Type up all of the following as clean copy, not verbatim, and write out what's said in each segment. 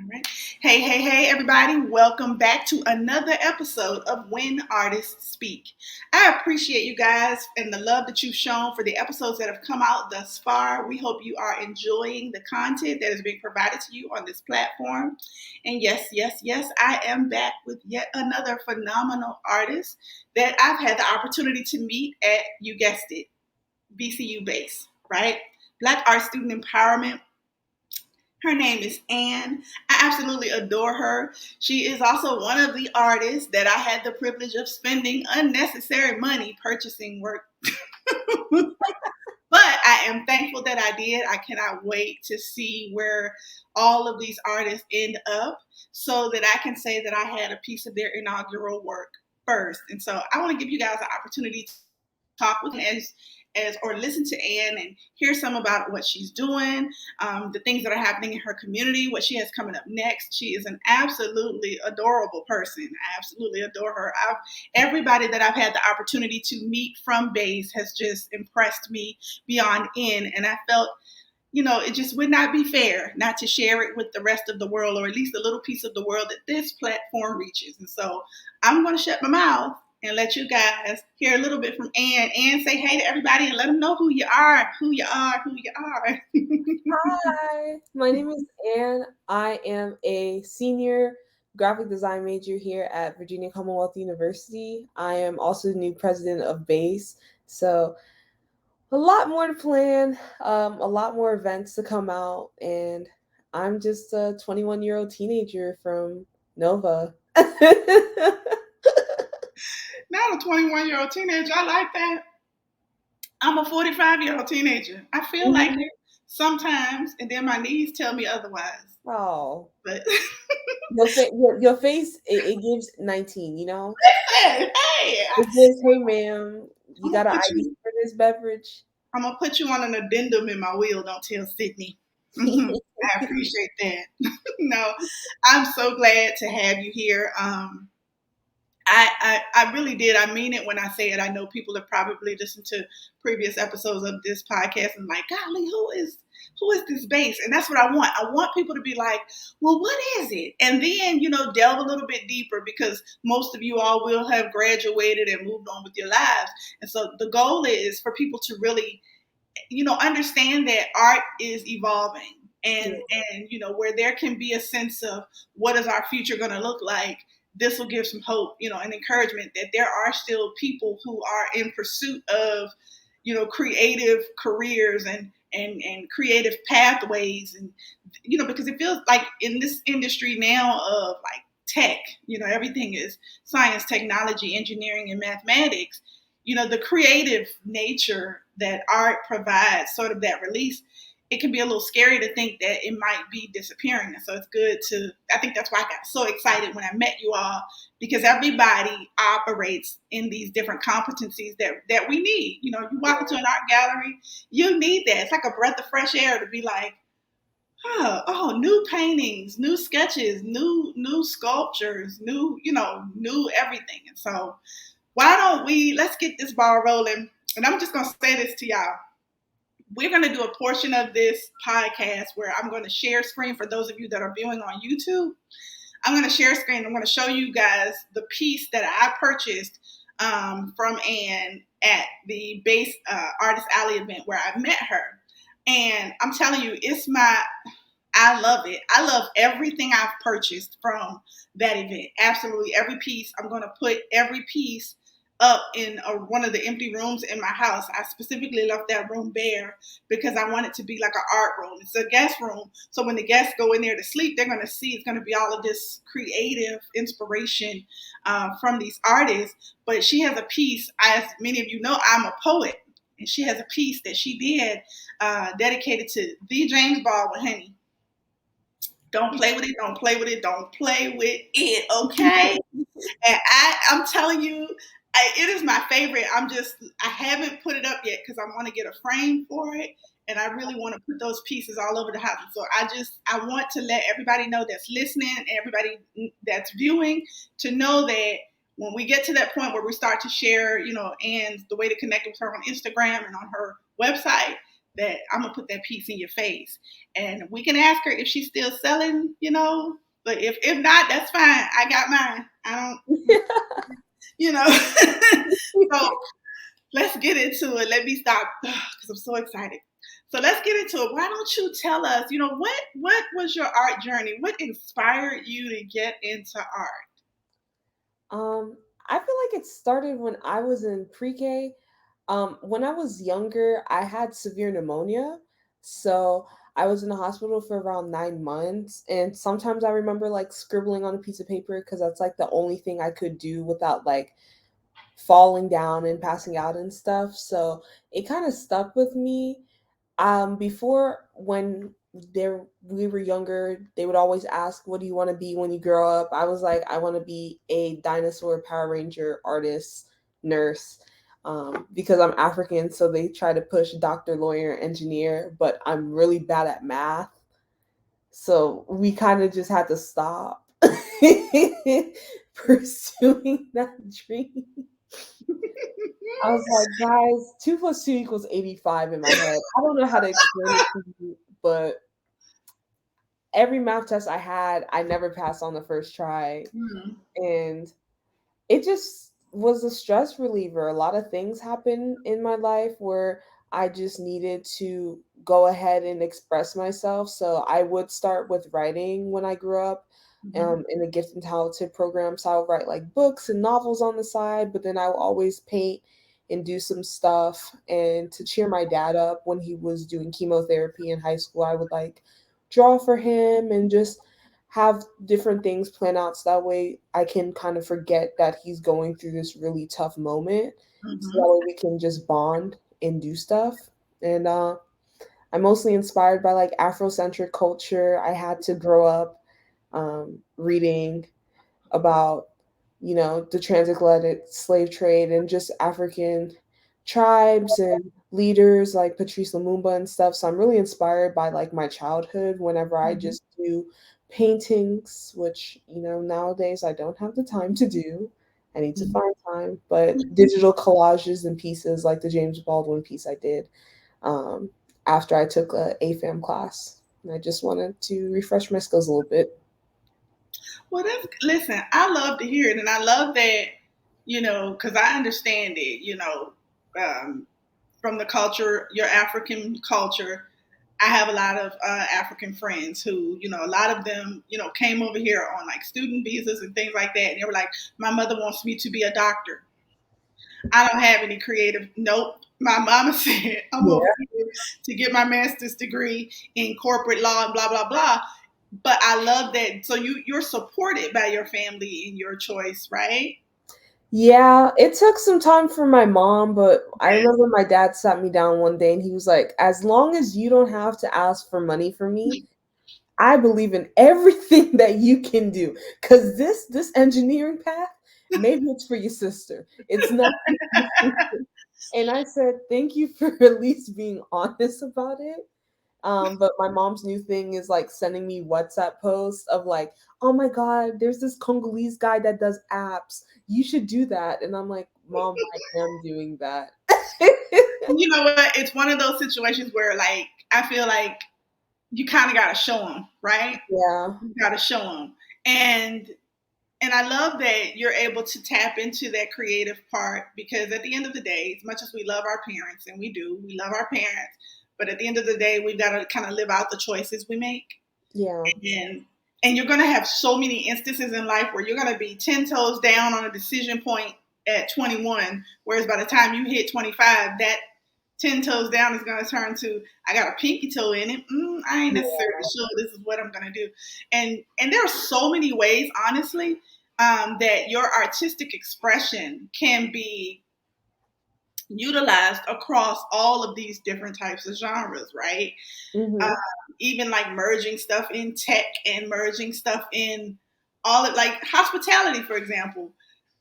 All right. Hey, everybody. Welcome back to another episode of When Artists Speak. I appreciate you guys and the love that you've shown for the episodes that have come out thus far. We hope you are enjoying the content that is being provided to you on this platform. And yes, I am back with yet another phenomenal artist that I've had the opportunity to meet at, you guessed it, BCU base, right? Black Art Student Empowerment. Her name is Ann. I absolutely adore her. She is also one of the artists that I had the privilege of spending unnecessary money purchasing work. But I am thankful that I did. I cannot wait to see where all of these artists end up so that I can say that I had a piece of their inaugural work first. And so I want to give you guys an opportunity to talk with them as or listen to Ann and hear some about what she's doing, the things that are happening in her community, what she has coming up next. She is an absolutely adorable person. I absolutely adore her. Everybody that I've had the opportunity to meet from B.A.S.E has just impressed me beyond end, and I felt it just would not be fair not to share it with the rest of the world, or at least a little piece of the world that this platform reaches. And so I'm going to shut my mouth and let you guys hear a little bit from Ann. Ann, say hey to everybody and let them know who you are. Hi, my name is Ann. I am a senior graphic design major here at Virginia Commonwealth University. I am also the new president of B.A.S.E. So a lot more to plan, a lot more events to come out, and I'm just a 21-year-old teenager from Nova. Not a 21-year-old teenager. I like that. I'm a 45-year-old teenager. I feel like Mhm. it sometimes, and then my knees tell me otherwise. Oh, But your face, it gives 19, you know? hey, It gives, hey, ma'am, you I'm gonna got an put ID you. for this beverage? I'm gonna put you on an addendum in my will. Don't tell Sydney. I appreciate that. No, I'm so glad to have you here. I really did. I mean it when I say it. I know people have probably listened to previous episodes of this podcast and like, golly, who is this B.A.S.E? And that's what I want. I want people to be like, well, what is it? And then, delve a little bit deeper because most of you all will have graduated and moved on with your lives. And so the goal is for people to really, understand that art is evolving Yeah. and where there can be a sense of what is our future going to look like. This will give some hope, and encouragement that there are still people who are in pursuit of, creative careers and creative pathways. And, because it feels like in this industry now of like tech, everything is science, technology, engineering, and mathematics. The creative nature that art provides, sort of that release, it can be a little scary to think that it might be disappearing. And so it's good I think that's why I got so excited when I met you all, because everybody operates in these different competencies that we need. You walk into an art gallery, you need that. It's like a breath of fresh air to be like, oh, new paintings, new sketches, new sculptures, new everything. And so why don't let's get this ball rolling. And I'm just going to say this to y'all. We're going to do a portion of this podcast where I'm going to share screen for those of you that are viewing on YouTube. I'm going to share screen. I'm going to show you guys the piece that I purchased from Ann at the B.A.S.E Artist Alley event where I met her. And I'm telling you, I love it. I love everything I've purchased from that event. Absolutely every piece. I'm going to put every piece up in one of the empty rooms in my house. I specifically left that room bare because I want it to be like an art room. It's a guest room. So when the guests go in there to sleep, they're going to see it's going to be all of this creative inspiration from these artists. But she has a piece, as many of you know, I'm a poet. And she has a piece that she did dedicated to the James Baldwin, honey. Don't play with it. Don't play with it. Don't play with it. Okay. And I'm telling you, it is my favorite. I haven't put it up yet because I want to get a frame for it. And I really want to put those pieces all over the house. So I want to let everybody know that's listening and everybody that's viewing to know that when we get to that point where we start to share, and the way to connect with her on Instagram and on her website, that I'm gonna put that piece in your face. And we can ask her if she's still selling, but if not, that's fine. I got mine. I don't, you know. So let's get into it. Let me stop because I'm so excited. So let's get into it. Why don't you tell us, what was your art journey? What inspired you to get into art? Um, I feel like it started when I was in pre-K. When I was younger, I had severe pneumonia, so I was in the hospital for around 9 months. And sometimes I remember like scribbling on a piece of paper because that's like the only thing I could do without like falling down and passing out and stuff. So it kind of stuck with me. Before when there we were younger, they would always ask, "What do you want to be when you grow up?" I was like, "I want to be a dinosaur, Power Ranger, artist, nurse." Because I'm African, so they try to push doctor, lawyer, engineer, but I'm really bad at math, so we kind of just had to stop pursuing that dream. I was like, guys, 2 plus 2 equals 85 in my head. I don't know how to explain it to you, but every math test I had, I never passed on the first try. Mhm. And it just was a stress reliever. A lot of things happened in my life where I just needed to go ahead and express myself. So I would start with writing when I grew up Mhm. in the gifted and talented program. So I would write like books and novels on the side, but then I would always paint and do some stuff. And to cheer my dad up when he was doing chemotherapy in high school, I would like draw for him and just have different things planned out so that way I can kind of forget that he's going through this really tough moment. So that Mhm. way we can just bond and do stuff. And I'm mostly inspired by like Afrocentric culture. I had to grow up reading about, the transatlantic slave trade and just African tribes and leaders like Patrice Lumumba and stuff. So I'm really inspired by like my childhood whenever I Mhm. just do paintings, which, nowadays I don't have the time to do. I need to Mhm. find time, but digital collages and pieces like the James Baldwin piece I did um, after I took a AFAM class. And I just wanted to refresh my skills a little bit. Well, listen. I love to hear it, and I love that. Because I understand it. Um, from the culture, your African culture. I have a lot of African friends who, a lot of them, came over here on like student visas and things like that. And they were like, my mother wants me to be a doctor. I don't have any creative. Nope. My mama said, I'm over Yeah. here to get my master's degree in corporate law and blah, blah, blah. But I love that. So you're supported by your family in your choice, right? Yeah, it took some time for my mom, but I Yes. remember my dad sat me down one day and he was like, "As long as you don't have to ask for money from me, I believe in everything that you can do. Cause this engineering path, maybe it's for your sister. It's not for you." And I said, "Thank you for at least being honest about it." But my mom's new thing is like sending me WhatsApp posts of like, "Oh my God, there's this Congolese guy that does apps. You should do that." And I'm like, "Mom, I am doing that." You know what? It's one of those situations where, like, I feel like you kind of got to show them, right? Yeah. You got to show them. And and I love that you're able to tap into that creative part because at the end of the day, as much as we love our parents, and we love our parents, but at the end of the day, we've got to kind of live out the choices we make. Yeah. And and you're going to have so many instances in life where you're going to be 10 toes down on a decision point at 21, whereas by the time you hit 25, that 10 toes down is going to turn to I got a pinky toe in it. I ain't necessarily Yeah. sure this is what I'm going to do. And there are so many ways, honestly, that your artistic expression can be utilized across all of these different types of genres, right? Um, Mhm. even like merging stuff in tech and merging stuff in all of like hospitality, for example.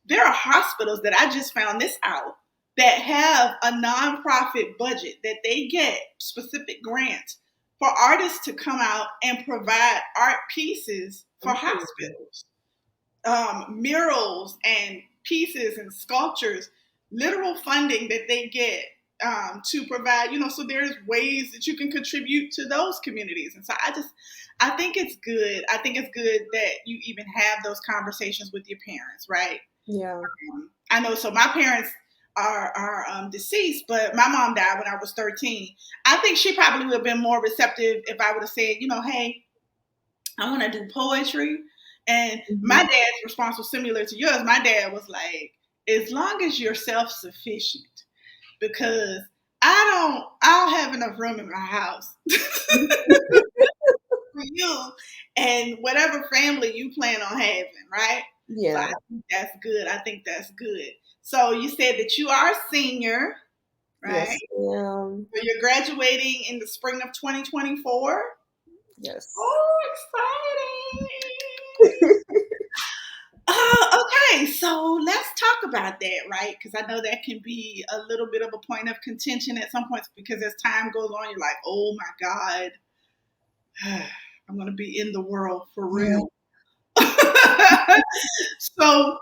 There are hospitals that I just found this out that have a nonprofit budget that they get specific grants for artists to come out and provide art pieces for Ooh. hospitals, murals and pieces and sculptures, literal funding that they get to provide, so there's ways that you can contribute to those communities. And so I think it's good. I think it's good that you even have those conversations with your parents, right? Yeah. I know. So my parents are deceased, but my mom died when I was 13. I think she probably would have been more receptive if I would have said, hey, I want to do poetry. And my Mhm. dad's response was similar to yours. My dad was like, as long as you're self sufficient, because I don't have enough room in my house for you and whatever family you plan on having, right? So I Yeah. think that's good. I think that's good. So you said that you are a senior, right? Yes, ma'am. So you're graduating in the spring of 2024. Yes. Oh, exciting! Okay, so let's talk about that, right? Because I know that can be a little bit of a point of contention at some points because as time goes on, you're like, oh my God, I'm going to be in the world for Yeah. real. So,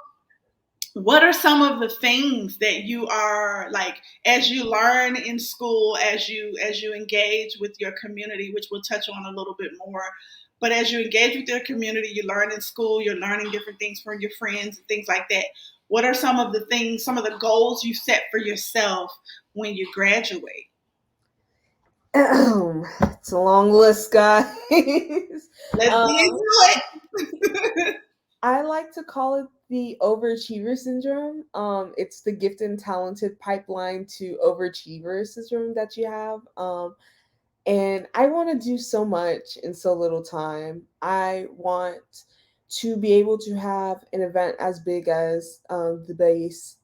what are some of the things that you are like as you learn in school, as you engage with your community, which we'll touch on a little bit more, but as you engage with your community, you learn in school, you're learning different things from your friends and things like that. What are some of the things, some of the goals you set for yourself when you graduate? It's a long list, guys. Let's get um, into it. I like to call it the overachiever syndrome. It's the gifted and talented pipeline to overachiever syndrome that you have. And I want to do so much in so little time. I want to be able to have an event as big as the base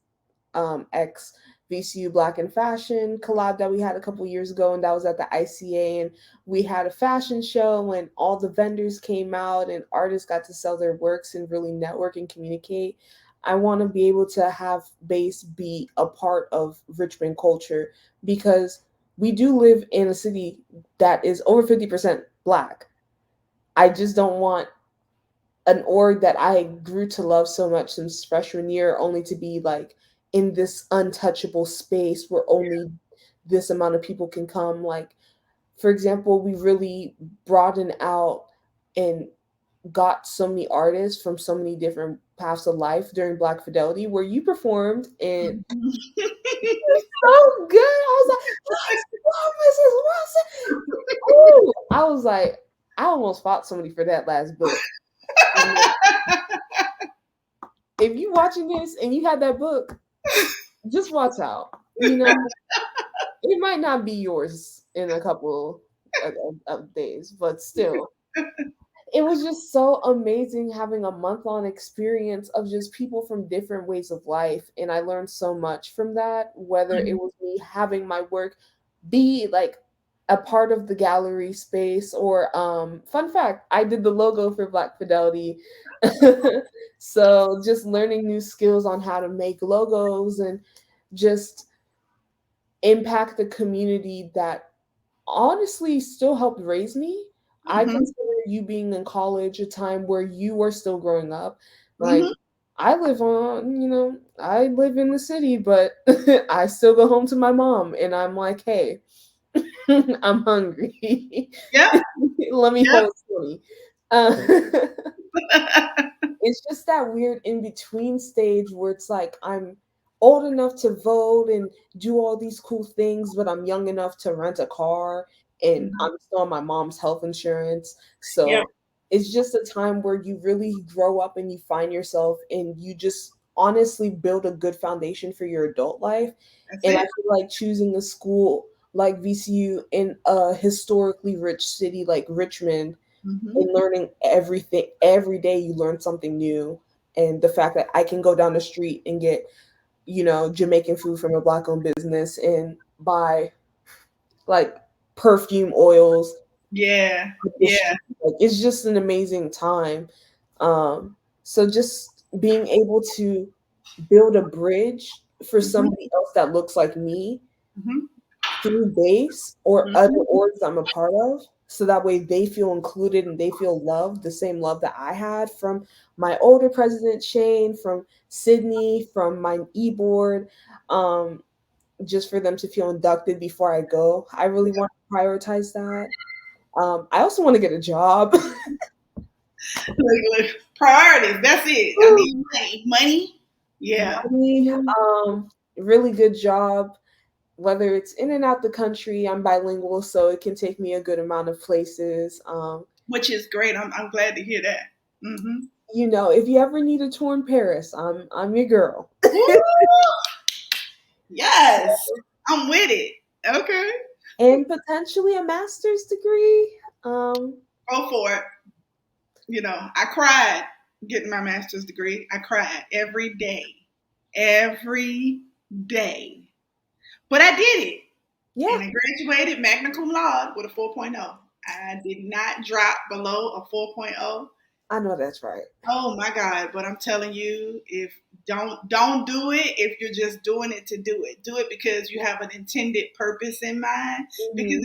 X VCU Black in Fashion collab that we had a couple years ago, and that was at the ICA. And we had a fashion show, and all the vendors came out, and artists got to sell their works and really network and communicate. I want to be able to have base be a part of Richmond culture because we do live in a city that is over 50% Black. I just don't want an org that I grew to love so much since freshman year, only to be like in this untouchable space where only this amount of people can come. Like, for example, we really broadened out and got so many artists from so many different paths of life during Black Fidelity, where you performed and so good. I was like, let's go, Mrs. Wilson. Ooh, I was like, I almost fought somebody for that last book. If you watching this and you had that book, just watch out. It might not be yours in a couple of days, but still, it was just so amazing having a month-long experience of just people from different ways of life, and I learned so much from that. Whether it was me having my work be like a part of the gallery space, or fun fact, I did the logo for Black Fidelity. So just learning new skills on how to make logos and just impact the community that honestly still helped raise me. I Mhm, consider you being in college a time where you are still growing up. Like, mhm. I live in the city, but I still go home to my mom and I'm like, hey, I'm hungry. Yep, Let me yep. hold 20. Uh, it's just that weird in between stage where it's like I'm old enough to vote and do all these cool things, but I'm young enough to rent a car and Mhm. I'm still on my mom's health insurance. Yep, So it's just a time where you really grow up and you find yourself and you just honestly build a good foundation for your adult life. that's And I it. feel like choosing a school like VCU in a historically rich city like Richmond Mhm. and learning everything every day, you learn something new. And the fact that I can go down the street and get Jamaican food from a Black owned business and buy like perfume oils, Yeah, yeah. conditioner, like it's just an amazing time. So just being able to build a bridge for Mhm, somebody else that looks like me mhm, through base or other mhm. orgs I'm a part of, so that way they feel included and they feel loved, the same love that I had from my older president Shane, from Sydney, from my e-board. just for them to feel inducted before I go. I really want to prioritize that. I also want to get a job. Look, priorities. That's it. I need money. Money. Yeah. Money, really good job, whether it's in and out the country. I'm bilingual, so it can take me a good amount of places. Which is great. I'm glad to hear that. Mm-hmm. If you ever need a tour in Paris, I'm your girl. Yes, I'm with it. Okay. And potentially a master's degree. Go for it. I cried getting my master's degree. I cried every day. Every day. But I did it. Yeah, And I graduated magna cum laude with a 4.0. I did not drop below a 4.0. I know that's right. Oh my God! But I'm telling you, if don't do it if you're just doing it to do it. Do it because you have an intended purpose in mind. Because Hmm.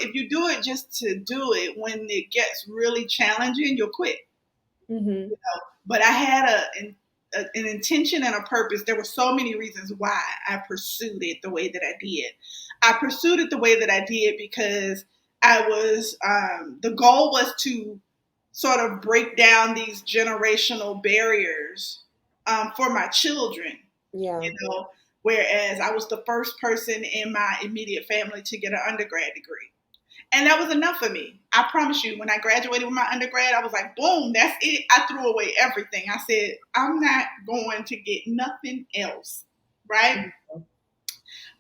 if you do it just to do it, when it gets really challenging, you'll quit. Hmm. But I had an intention and a purpose. There were so many reasons why I pursued it the way that I did. I pursued it the way that I did because I was the goal was to sort of break down these generational barriers for my children. Yeah. You know, whereas I was the first person in my immediate family to get an undergrad degree. And that was enough for me. I promise you, when I graduated with my undergrad, I was like, boom, that's it. I threw away everything. I said, I'm not going to get nothing else. Right?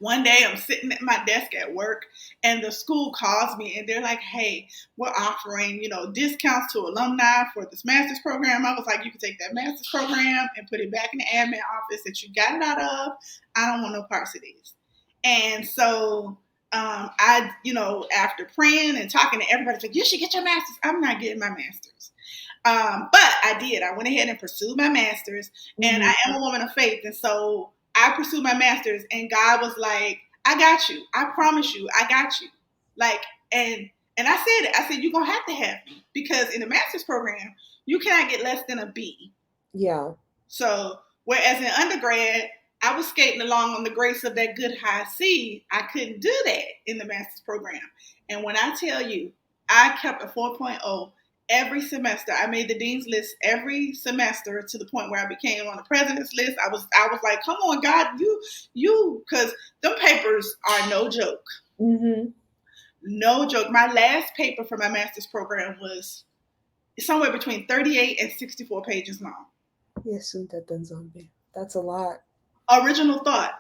One day I'm sitting at my desk at work and the school calls me and they're like, hey, we're offering, discounts to alumni for this master's program. I was like, you can take that master's program and put it back in the admin office that you got it out of. I don't want no parts of these. And so after praying and talking to everybody, like, you should get your master's. I'm not getting my master's. But I did. I went ahead and pursued my master's, and Hmm. I am a woman of faith. And so I pursued my master's, and God was like, I got you. I promise you, I got you. Like, and I said it. I said, you're going to have me because in the master's program, you cannot get less than a B. Yeah. So, whereas in undergrad, I was skating along on the grace of that good high C, I couldn't do that in the master's program. And when I tell you, I kept a 4.0 every semester. I made the dean's list every semester to the point where I became on the president's list. I was like, come on, God, because them papers are no joke. Hmm. No joke. My last paper for my master's program was somewhere between 38 and 64 pages long. Yes, zombie. That's a lot. Original thought.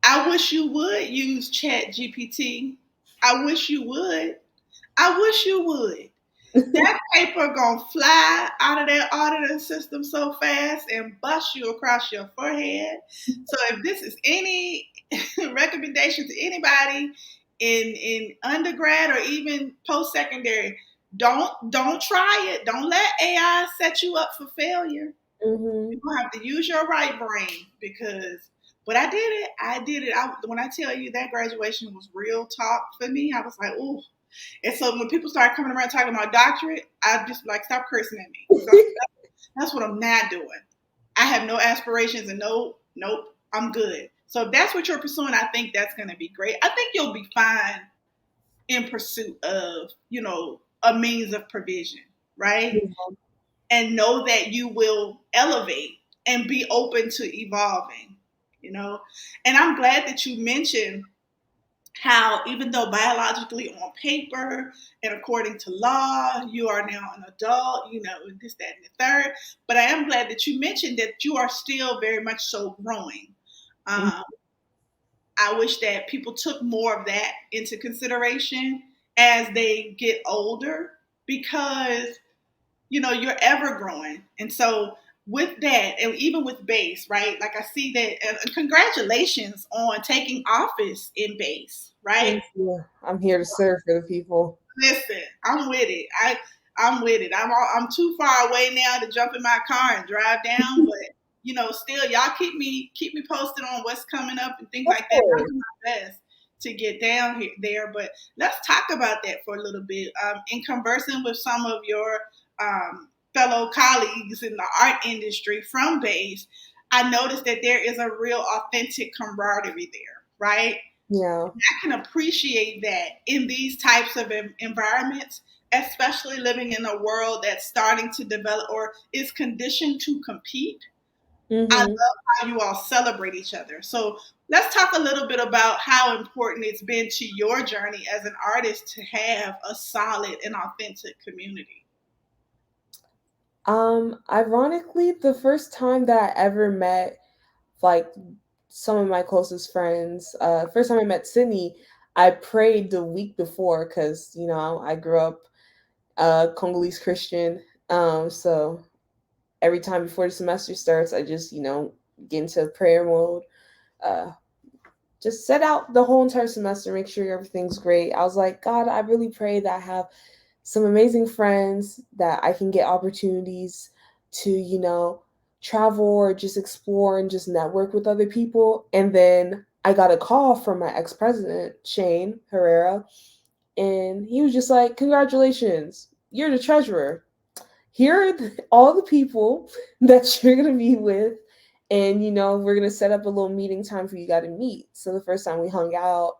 I wish you would use Chat GPT. I wish you would. I wish you would. That paper gonna fly out of that auditing system so fast and bust you across your forehead. So if this is any recommendation to anybody in undergrad or even post secondary, don't try it. Don't let AI set you up for failure. Hmm. You're gonna have to use your right brain because. But I did it. I did it. When I tell you that graduation was real talk for me, I was like, "Ooh." And so when people start coming around talking about doctorate, I just like stop cursing at me because that's what I'm not doing. I have no aspirations and nope, I'm good. So if that's what you're pursuing, I think that's going to be great. I think you'll be fine in pursuit of a means of provision, right? And know that you will elevate and be open to evolving, you know. And I'm glad that you mentioned how even though biologically on paper and according to law you are now an adult, this, that, and the third, but I am glad that you mentioned that you are still very much so growing. um, I wish that people took more of that into consideration as they get older because you're ever growing. And so with that, and even with B.A.S.E, right? Like I see that, and congratulations on taking office in B.A.S.E, right? Thank you. I'm here to serve for the people. Listen, I'm with it. I'm with it. I'm too far away now to jump in my car and drive down, but still, y'all keep me posted on what's coming up and things Of like that. I'll course. do my best to get down here there. But let's talk about that for a little bit. In conversing with some of your fellow colleagues in the art industry from B.A.S E, I noticed that there is a real authentic camaraderie there, right? Yeah. I can appreciate that in these types of environments, especially living in a world that's starting to develop or is conditioned to compete. I love Mm-hmm. how you all celebrate each other. So let's talk a little bit about how important it's been to your journey as an artist to have a solid and authentic community. Ironically, the first time that I ever met like some of my closest friends, first time I met Sydney, I prayed the week before because I grew up Congolese Christian. So every time before the semester starts, I just get into prayer mode. Uh, just set out the whole entire semester, make sure everything's great. I was like, God, I really pray that I have some amazing friends, that I can get opportunities to, travel or just explore and just network with other people. And then I got a call from my ex president, Shane Herrera, and he was just like, congratulations, you're the treasurer. Here are all the people that you're going to be with. And, we're going to set up a little meeting time for you guys to meet. So the first time we hung out,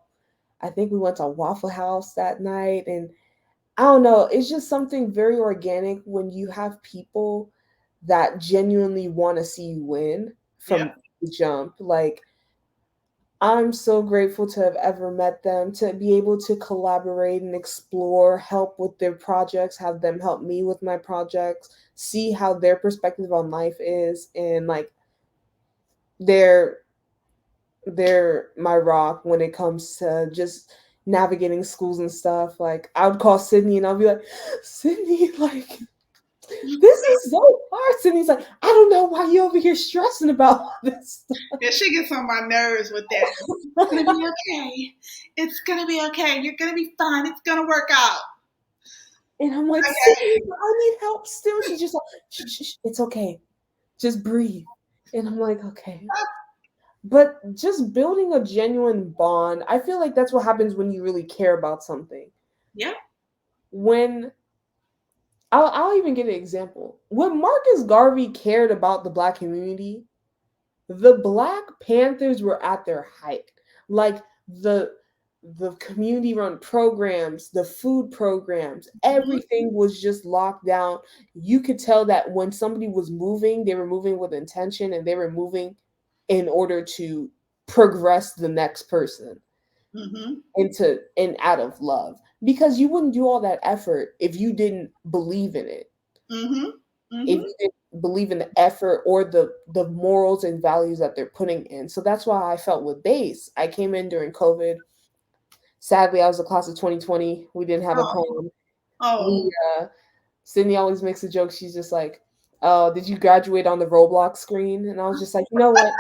I think we went to Waffle House that night. And I don't know, it's just something very organic when you have people that genuinely want to see you win Yep. from the jump. Like, I'm so grateful to have ever met them, to be able to collaborate and explore, help with their projects, have them help me with my projects, see how their perspective on life is, and like they're they're my rock when it comes to just navigating schools and stuff. Like I would call Sydney and I'll be like, Sydney, like this is so hard. Sydney's like, I don't know why you over here stressing about all this stuff. Yeah, she gets on my nerves with that. It's gonna be okay. It's gonna be okay. You're gonna be fine. It's gonna work out. And I'm like, Okay. Sydney, I need help still. She's just like, shh, shh, shh, it's okay. Just breathe. And I'm like, okay. But just building a genuine bond, I feel like that's what happens when you really care about something. Yep. When I'll even give an example. When Marcus Garvey cared about the black community, the Black Panthers were at their height. Like the community run programs, the food programs, Mm-hmm. everything was just locked down. You could tell that when somebody was moving, they were moving with intention and they were moving in order to progress the next person Mm-hmm. into and out of love. Because you wouldn't do all that effort if you didn't believe in it, Mm-hmm. if Mm-hmm. you didn't believe in the effort or the morals and values that they're putting in. So that's why I felt with B.A.S E. I came in during COVID. Sadly, I was the class of 2020. We didn't have a Oh. prom. Oh. We Sydney always makes a joke. She's just like, "Oh, did you graduate on the Roblox screen?" And I was just like, "You know what?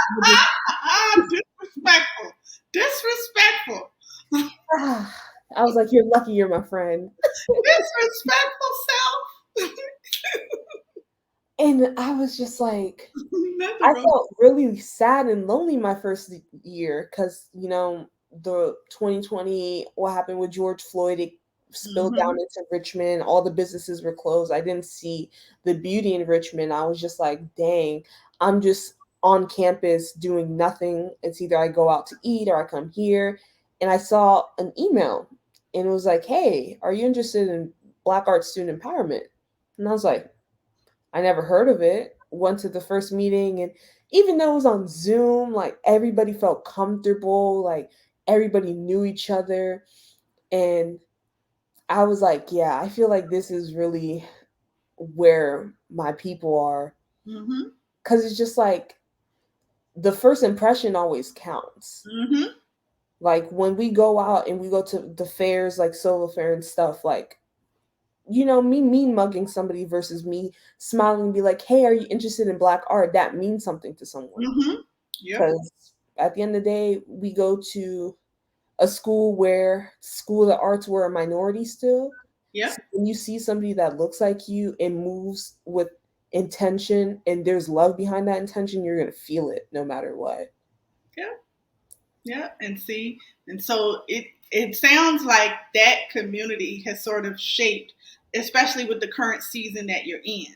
Disrespectful. Disrespectful. I was like, you're lucky you're my friend." Disrespectful self. And I was just like, Nothing I wrong. felt really sad and lonely my first year because, the 2020, what happened with George Floyd, it spilled down Mm-hmm. into Richmond. All the businesses were closed. I didn't see the beauty in Richmond. I was just like, dang, I'm just on campus doing nothing. It's either I go out to eat or I come here. And I saw an email and it was like, hey, are you interested in Black Art Student Empowerment? And I was like, I never heard of it. Went to the first meeting, and even though it was on Zoom, like everybody felt comfortable, like everybody knew each other. And I was like, yeah, I feel like this is really where my people are. Mm-hmm. Cause it's just like the first impression always counts. Mm-hmm. Like when we go out and we go to the fairs like Solo Fair and stuff, like me mean mugging somebody versus me smiling and be like, hey, are you interested in Black art? That means something to someone. Mm-hmm. Yep. Because at the end of the day, we go to a school where school of the arts were a minority still. Yep. So when you see somebody that looks like you and moves with intention and there's love behind that intention, you're gonna feel it no matter what. Yep. Yep. And see, and so it sounds like that community has sort of shaped, especially with the current season that you're in.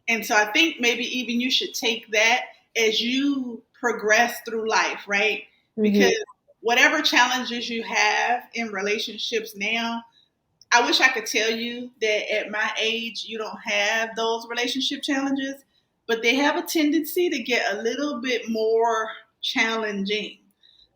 And so I think maybe even you should take that as you progress through life, right? Because Hmm. whatever challenges you have in relationships now, I wish I could tell you that at my age you don't have those relationship challenges, but they have a tendency to get a little bit more challenging.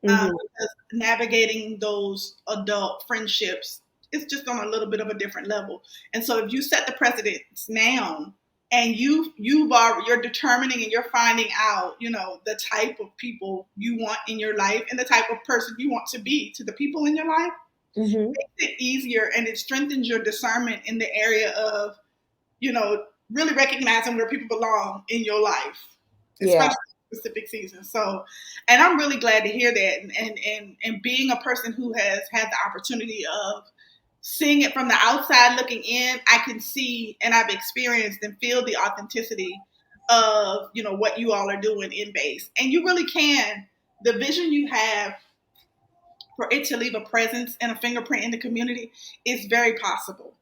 Mm-hmm. Because navigating those adult friendships is just on a little bit of a different level. And so if you set the precedents now and you're determining and you're finding out, the type of people you want in your life and the type of person you want to be to the people in your life, Mm-hmm. makes it easier and it strengthens your discernment in the area of, really recognizing where people belong in your life, Yeah. especially in specific seasons. So, and I'm really glad to hear that. And being a person who has had the opportunity of seeing it from the outside looking in, I can see and I've experienced and feel the authenticity of, what you all are doing in base. And you really can. The vision you have for it to leave a presence and a fingerprint in the community is very possible.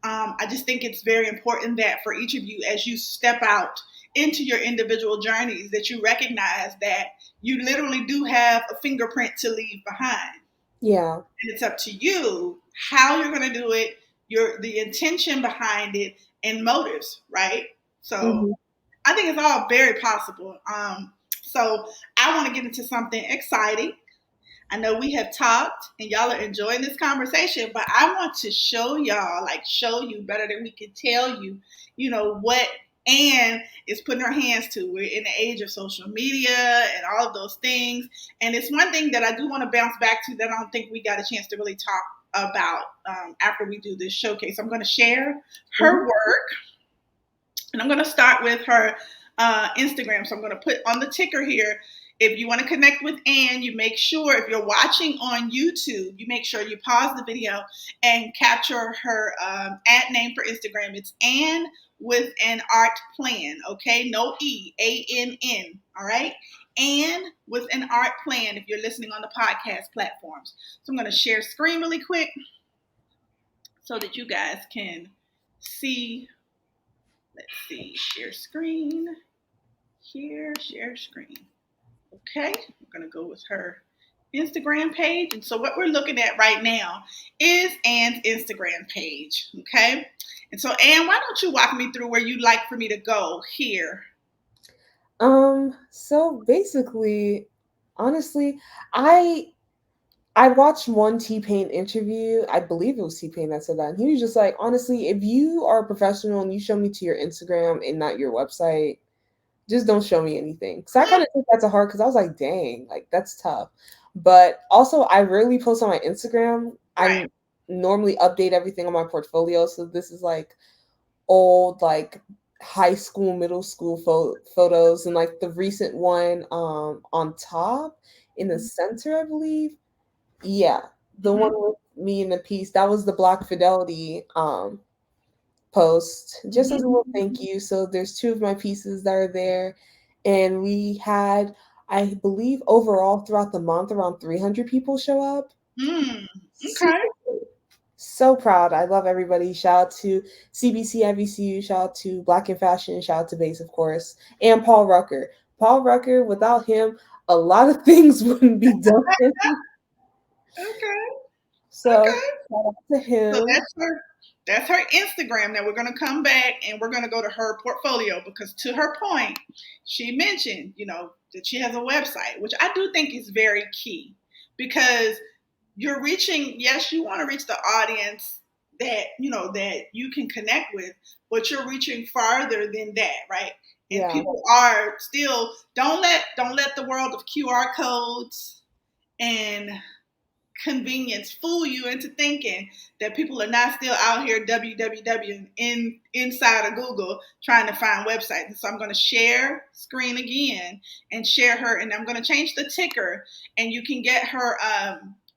I just think it's very important that for each of you, as you step out into your individual journeys, that you recognize that you literally do have a fingerprint to leave behind. Yeah. And it's up to you how you're going to do it, the intention behind it, and motives, right? So Mm-hmm. I think it's all very possible. So I want to get into something exciting. I know we have talked and y'all are enjoying this conversation, but I want to show y'all, show you better than we can tell you, what Ann is putting her hands to. We're in the age of social media and all of those things. And it's one thing that I do want to bounce back to that I don't think we got a chance to really talk about after we do this showcase. I'm going to share her Mm-hmm. work, and I'm going to start with her Instagram. So I'm going to put on the ticker here. If you want to connect with Ann, you make sure, if you're watching on YouTube, you make sure you pause the video and capture her ad name for Instagram. It's Ann with an art plan, okay? No E, ANN, all right? Ann with an art plan if you're listening on the podcast platforms. So I'm going to share screen really quick so that you guys can see. Let's see, share screen. Here, share screen. Okay, I'm gonna go with her Instagram page. And so what we're looking at right now is Ann's Instagram page. Okay. And so Ann, why don't you walk me through where you'd like for me to go here? So basically, honestly, I I watched one T-Pain interview. I believe it was T-Pain that said that. And he was just like, honestly, if you are a professional and you show me to your Instagram and not your website, just don't show me anything. So I kind of took that to heart because I was like, dang, like that's tough. But also, I rarely post on my Instagram. Right. I normally update everything on my portfolio. So this is like old, like high school, middle school photos, and like the recent one on top in the center, I believe. Yeah, the one Mm-hmm. with me in the piece. That was the Block Fidelity post, just as a Mm-hmm. little thank you. So there's two of my pieces that are there. And we had, I believe, overall throughout the month, around 300 people show up. Mm. Okay. Super cool. So proud. I love everybody. Shout out to CBC, IVCU, shout out to Black in Fashion, shout out to B.A.S.E, of course, and Paul Rucker. Paul Rucker, without him, a lot of things wouldn't be done. Okay. So Okay. shout out to So him. that's her Instagram. Now we're gonna come back and we're gonna go to her portfolio because to her point, she mentioned, that she has a website, which I do think is very key because you're reaching, yes, you want to reach the audience that you can connect with, but you're reaching farther than that, right? And Yeah. people are still don't let the world of QR codes and convenience fool you into thinking that people are not still out here www inside of Google trying to find websites. So I'm going to share screen again and share her, and I'm going to change the ticker, and you can get her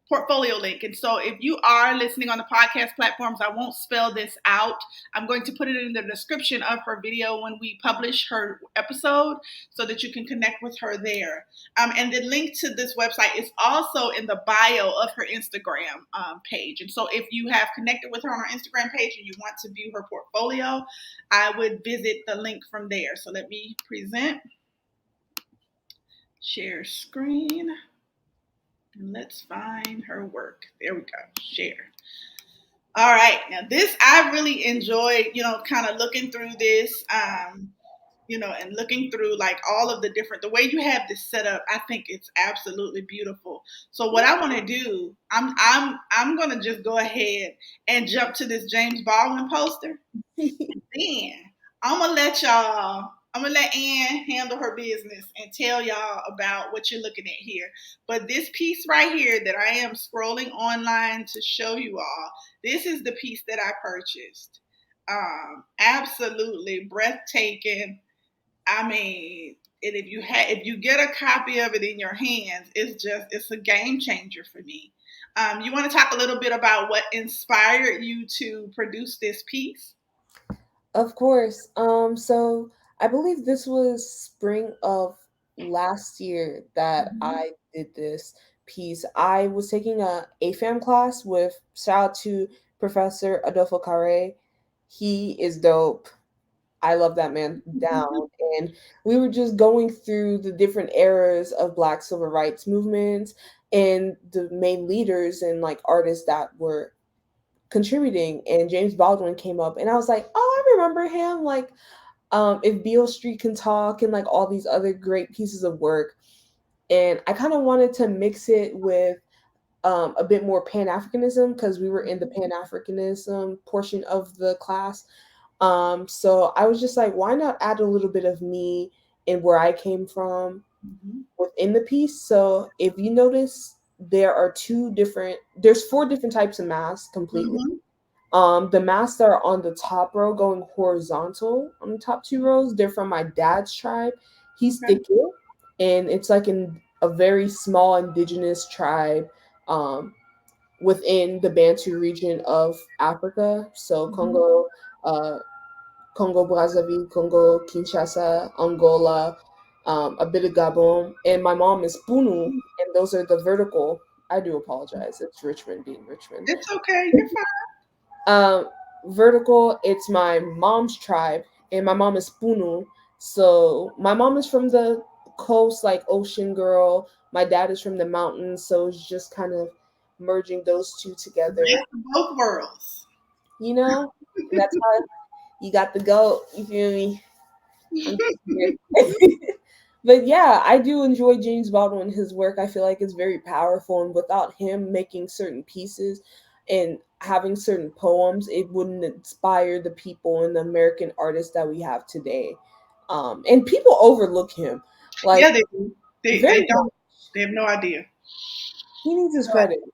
portfolio link. And so if you are listening on the podcast platforms, I won't spell this out. I'm going to put it in the description of her video when we publish her episode so that you can connect with her there. And the link to this website is also in the bio of her Instagram page. And so if you have connected with her on her Instagram page and you want to view her portfolio, I would visit the link from there. So let me present, share screen. And let's find her work. There we go. Share. All right. Now this I really enjoyed, kind of looking through this. And looking through like all of the different the way you have this set up, I think it's absolutely beautiful. So what I want to do, I'm gonna just go ahead and jump to this James Baldwin poster. Then I'm gonna let Ann handle her business and tell y'all about what you're looking at here. But this piece right here that I am scrolling online to show you all, this is the piece that I purchased. Absolutely breathtaking. I mean, and if you get a copy of it in your hands, it's a game changer for me. You want to talk a little bit about what inspired you to produce this piece? Of course. So I believe this was spring of last year that Mhm. I did this piece. I was taking a AFAM class with shout out to Professor Adolfo Carre. He is dope. I love that man down. And we were just going through the different eras of Black civil rights movements and the main leaders and like artists that were contributing. And James Baldwin came up, and I was like, oh, I remember him. Like, if Beale Street Can Talk, and like all these other great pieces of work. And I kind of wanted to mix it with a bit more Pan Africanism because we were in the Pan Africanism portion of the class. So I was just like, why not add a little bit of me and where I came from Mhm. within the piece? So if you notice, there's four different types of masks completely. Mhm. The masks that are on the top row going horizontal on the top two rows, they're from my dad's tribe. He's Okay. Thiku, and it's like in a very small indigenous tribe within the Bantu region of Africa. So Mhm. uh, Congo Brazzaville, Congo Kinshasa, Angola, a bit of Gabon, and my mom is Bunu, and those are the vertical. I do apologize. It's Richmond being Richmond. It's okay. You're fine. Um, Vertical, it's my mom's tribe, and my mom is Bunu. So my mom is from the coast, like ocean girl. My dad is from the mountains, so it's just kind of merging those two together. Best of both worlds. You know, that's how you got the goat. You feel me? I'm here. But yeah, I do enjoy James Baldwin, his work. I feel like it's very powerful, and without him making certain pieces and having certain poems, it wouldn't inspire the people and the American artists that we have today. And people overlook him, Yeah, like they do. They very don't. much. They have no idea. He needs his No credit. idea.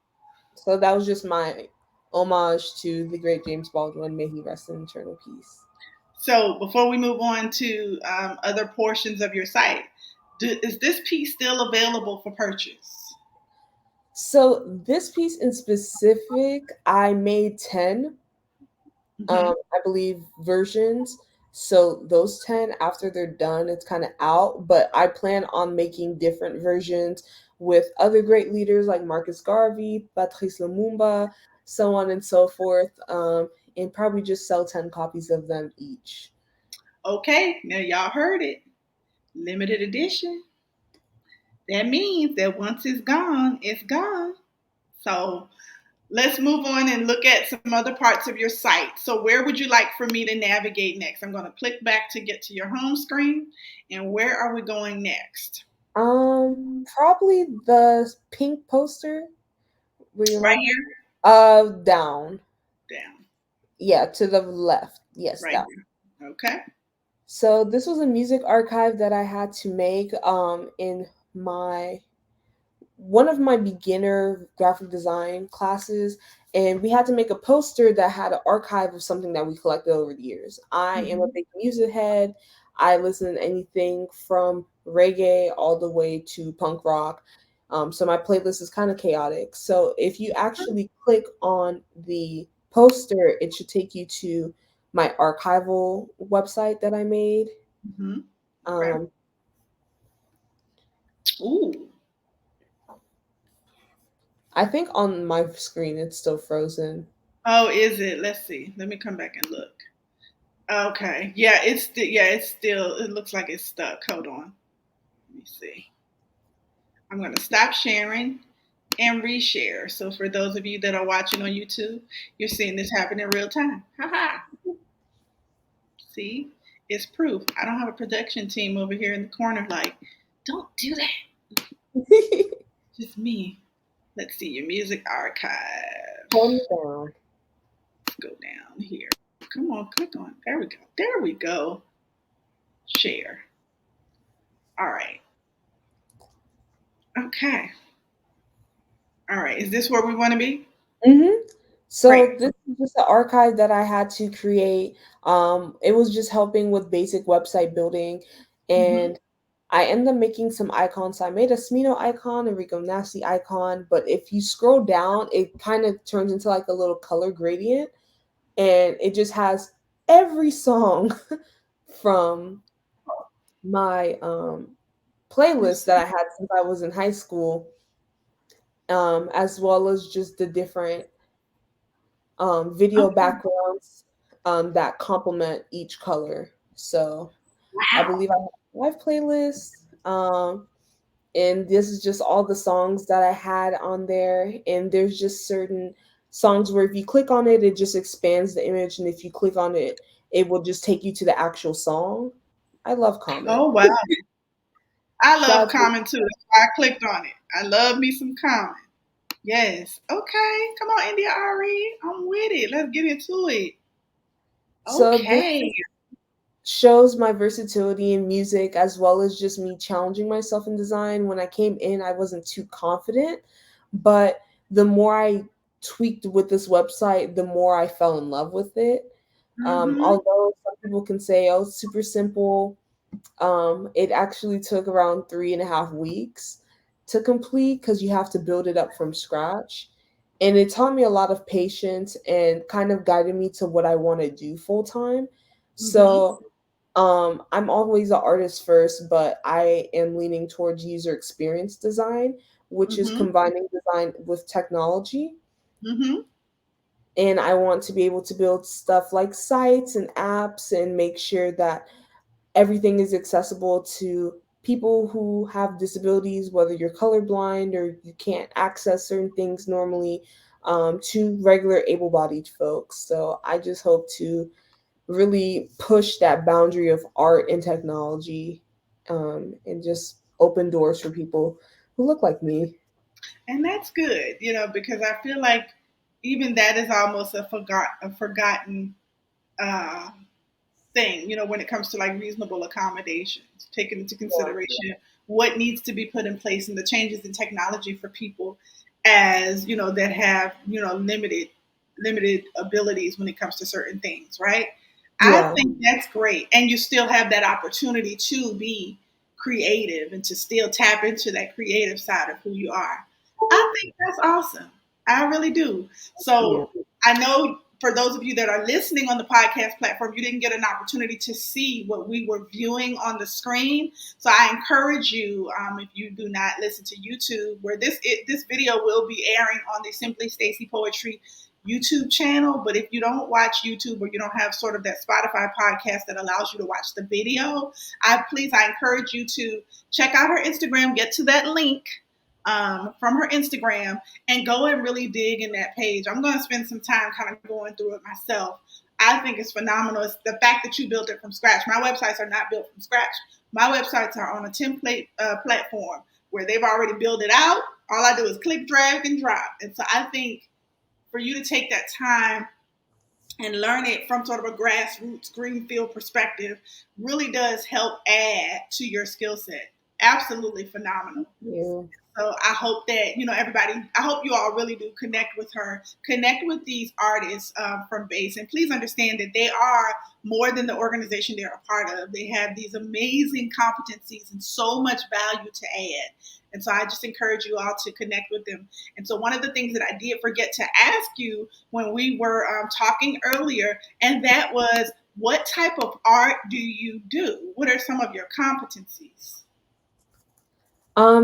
So that was just my homage to the great James Baldwin. May he rest in eternal peace. So before we move on to other portions of your site, is this piece still available for purchase? So this piece in specific, I made 10 Hmm. I believe versions. So those 10 after they're done, it's kind of out, but I plan on making different versions with other great leaders like Marcus Garvey, Patrice Lumumba, so on and so forth. And probably just sell 10 copies of them each. Okay, now y'all heard it. Limited edition. That means that once it's gone, it's gone. So let's move on and look at some other parts of your site. So where would you like for me to navigate next? I'm going to click back to get to your home screen. And where are we going next? Probably the pink poster where your Right mom here? down. Down. Yeah, to the left. Yes, Right down. there. Okay. So this was a music archive that I had to make in my one of my beginner graphic design classes, and we had to make a poster that had an archive of something that we collected over the years. I am a Hmm. big music head. I listen to anything from reggae all the way to punk rock. So my playlist is kind of chaotic. So if you actually click on the poster, it should take you to my archival website that I made. Hmm. Okay. Um, Ooh. I think on my screen it's still frozen. Oh, is it? Let's see. Let me come back and look. Okay. Yeah, it's still it looks like it's stuck. Hold on. Let me see. I'm gonna stop sharing and reshare. So for those of you that are watching on YouTube, you're seeing this happen in real time. Haha. See, it's proof. I don't have a production team over here in the corner like, don't do that. Just me. Let's see your music archive. Hold me down. Let's go down here. Come on, click on. There we go. There we go. Share. All right. Okay. All right. Is this where we want to be? Mm-hmm. Great. So this is just an archive that I had to create. It was just helping with basic website building, Mm-hmm. and I ended up making some icons. So I made a Smino icon, a Rico Nasty icon, but if you scroll down, it kind of turns into like a little color gradient, and it just has every song from my playlist that I had since I was in high school, as well as just the different video Okay. backgrounds that complement each color. So I Wow. believe I have 5 playlists. And this is just all the songs that I had on there. And there's just certain songs where if you click on it, it just expands the image. And if you click on it, it will just take you to the actual song. I love Common. Oh wow. I love Shout out to Common too. That's why I clicked on it. I love me some Common. Yes. Okay. Come on, India Ari. I'm with it. Let's get into it. so this Okay. shows my versatility in music as well as just me challenging myself in design. When I came in, I wasn't too confident, but the more I tweaked with this website, the more I fell in love with it. Mm-hmm. Although some people can say, oh, it's super simple, it actually took around 3.5 weeks to complete because you have to build it up from scratch. And it taught me a lot of patience and kind of guided me to what I want to do full time. Mm-hmm. So I'm always an artist first, but I am leaning towards user experience design, which is Mm-hmm. combining design with technology. Mm-hmm. And I want to be able to build stuff like sites and apps and make sure that everything is accessible to people who have disabilities, whether you're colorblind or you can't access certain things normally, to regular able bodied folks. So I just hope to really push that boundary of art and technology, and just open doors for people who look like me. And that's good, because I feel like even that is almost a forgotten uh, thing, when it comes to like reasonable accommodations, taking into Yeah. consideration what needs to be put in place and the changes in technology for people as that have limited abilities when it comes to certain things, right? I Yeah. think that's great, and you still have that opportunity to be creative and to still tap into that creative side of who you are. I think that's awesome. I really do. Yeah. So I know for those of you that are listening on the podcast platform, you didn't get an opportunity to see what we were viewing on the screen. So I encourage you, if you do not listen to YouTube, where this video will be airing on the Simply Stacy Poetry YouTube channel. But if you don't watch YouTube or you don't have sort of that Spotify podcast that allows you to watch the video, I encourage you to check out her Instagram, get to that link from her Instagram, and go and really dig in that page. I'm going to spend some time kind of going through it myself. I think it's phenomenal. It's the fact that you built it from scratch. My websites are not built from scratch. My websites are on a template platform where they've already built it out. All I do is click, drag, and drop. And so I think for you to take that time and learn it from sort of a grassroots greenfield perspective really does help add to your skill set. Absolutely phenomenal. Yeah. So I hope that everybody. I hope you all really do connect with her, connect with these artists from B.A.S.E, and please understand that they are more than the organization they're a part of. They have these amazing competencies and so much value to add. And so I just encourage you all to connect with them. And so one of the things that I did forget to ask you when we were talking earlier, and that was, what type of art do you do? What are some of your competencies?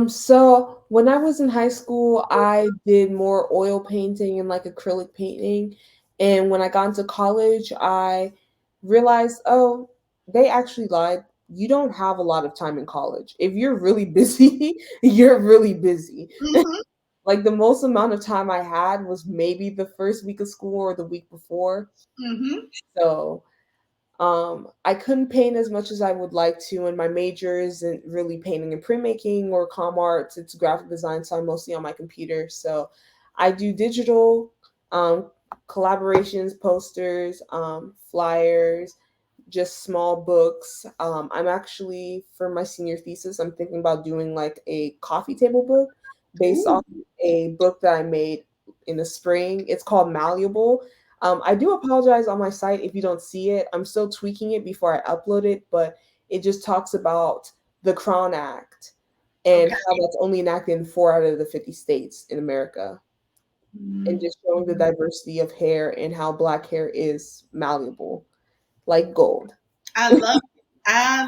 So when I was in high school, I did more oil painting and like acrylic painting. And when I got into college, I realized, oh, they actually lied. You don't have a lot of time in college. If you're really busy, you're really busy. Mm-hmm. Like the most amount of time I had was maybe the first week of school or the week before. Mm-hmm. So I couldn't paint as much as I would like to, and my major isn't really painting and printmaking or comm arts. It's graphic design, so I'm mostly on my computer. So I do digital collaborations, posters, flyers, just small books. I'm actually, for my senior thesis, I'm thinking about doing like a coffee table book based Ooh, off a book that I made in the spring. It's called Malleable. I do apologize on my site if you don't see it. I'm still tweaking it before I upload it, but it just talks about the Crown Act and okay. how that's only enacted in 4 out of the 50 states in America, and just showing the Mm-hmm. diversity of hair and how black hair is malleable like gold. I love it. I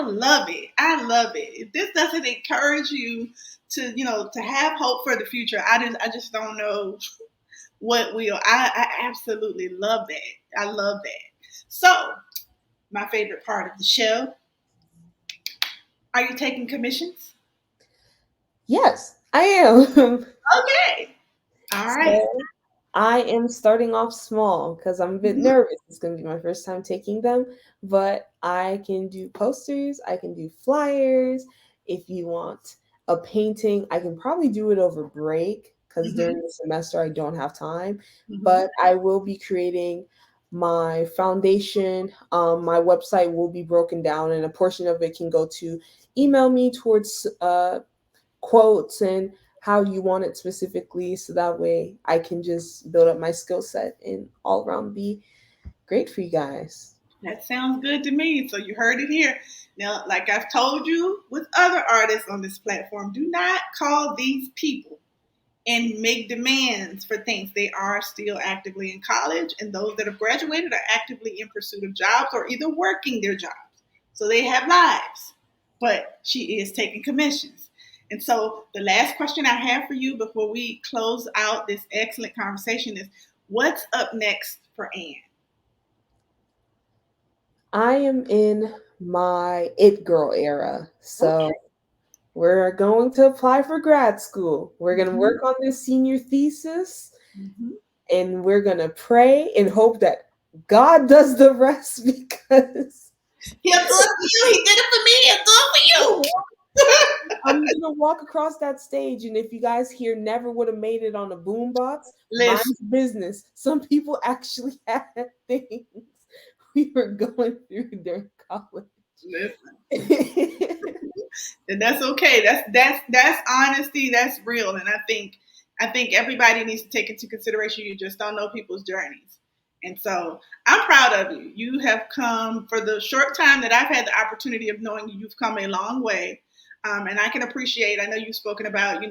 love it. I love it. If this doesn't encourage you to, to have hope for the future, I just don't know what will. I absolutely love that. I love that. So, my favorite part of the show, are you taking commissions? Yes, I am. Okay. All right. So I am starting off small because I'm a bit Mhm. nervous. It's going to be my first time taking them, but I can do posters, I can do flyers. If you want a painting, I can probably do it over break because during Mhm. the semester I don't have time, Mhm. but I will be creating my foundation. My website will be broken down, and a portion of it can go to email me towards quotes and how you want it specifically, so that way I can just build up my skill set and all around be great for you guys. That sounds good to me. So you heard it here. Now, like I've told you with other artists on this platform, do not call these people and make demands for things. They are still actively in college, and those that have graduated are actively in pursuit of jobs or either working their jobs. So they have lives, but she is taking commissions. And so the last question I have for you before we close out this excellent conversation is, what's up next for Ann? I am in my it girl era. Okay. So we're going to apply for grad school. We're going to Mm-hmm. work on this senior thesis, Mm-hmm. and we're going to pray and hope that God does the rest because He'll do it for you. He did it for me. He'll do it for you. I'm gonna walk across that stage, and if you guys here never would have made it on a boombox, Listen, mine's business. Some people actually had things we were going through during college. listen. And that's okay. That's honesty. That's real. And I think everybody needs to take into consideration. You just don't know people's journeys. And so I'm proud of you. You have come for the short time that I've had the opportunity of knowing you. You've come a long way, and I can appreciate. I know you've spoken about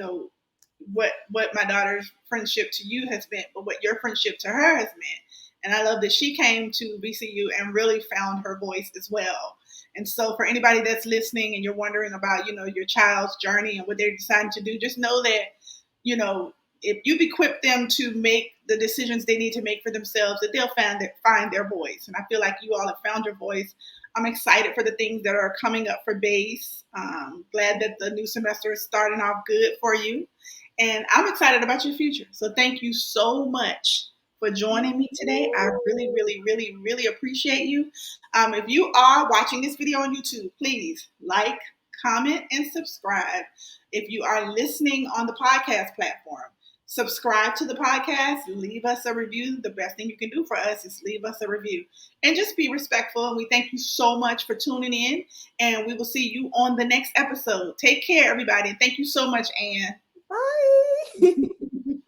what my daughter's friendship to you has meant, but what your friendship to her has meant. And I love that she came to VCU and really found her voice as well. And so, for anybody that's listening and you're wondering about, your child's journey and what they're deciding to do, just know that, you know, if you've equipped them to make the decisions they need to make for themselves, that they'll find their voice. And I feel like you all have found your voice. I'm excited for the things that are coming up for B.A.S.E. Glad that the new semester is starting off good for you. And I'm excited about your future. So thank you so much for joining me today. I really, really, really, really appreciate you. If you are watching this video on YouTube, please like, comment, and subscribe. If you are listening on the podcast platform, subscribe to the podcast, leave us a review. The best thing you can do for us is leave us a review and just be respectful. And we thank you so much for tuning in, and we will see you on the next episode. Take care, everybody. And thank you so much, Ann. Bye.